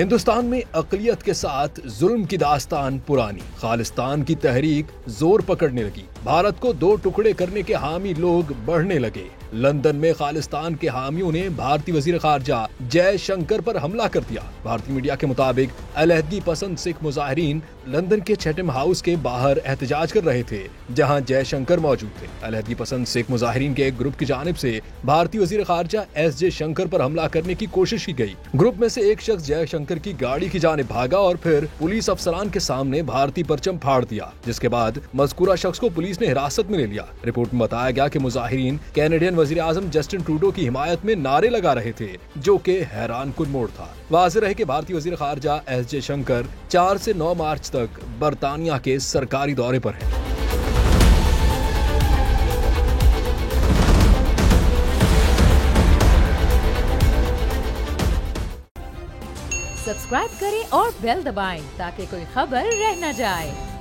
हिंदुस्तान में अक़लियत के साथ जुल्म की दास्तान पुरानी। खालिस्तान की तहरीक जोर पकड़ने लगी। भारत को दो टुकड़े करने के हामी लोग बढ़ने लगे। लंदन में खालिस्तान के हामियों ने भारतीय वजीर खारजा जयशंकर पर हमला कर दिया। भारतीय मीडिया के मुताबिक अलहदगी पसंद सिख मुजाहिरीन लंदन के चैथम हाउस के बाहर एहतजाज कर रहे थे, जहां जयशंकर मौजूद थे। अलहदगी पसंद सिख मुजाहिरीन के एक ग्रुप की जानिब से भारतीय वजीर खारजा एस जयशंकर पर हमला करने की कोशिश की गई। ग्रुप में से एक शख्स जयशंकर की गाड़ी की जानिब भागा और फिर पुलिस अफसरान के सामने भारतीय परचम फाड़ दिया, जिसके बाद मज़कूरा शख्स को पुलिस ने हिरासत में ले लिया। रिपोर्ट में बताया गया कि मुजाहिरीन कैनेडियन वजीर आजम जस्टिन ट्रूडो की हिमायत में नारे लगा रहे थे, जो कि हैरानकुन मोड़ था। वाज़ेह रहे कि भारतीय वजीर खारजा एस जयशंकर 4 से 9 मार्च तक बरतानिया के सरकारी दौरे पर हैं। सब्सक्राइब करें और बेल दबाएं ताकि कोई खबर रह न जाए।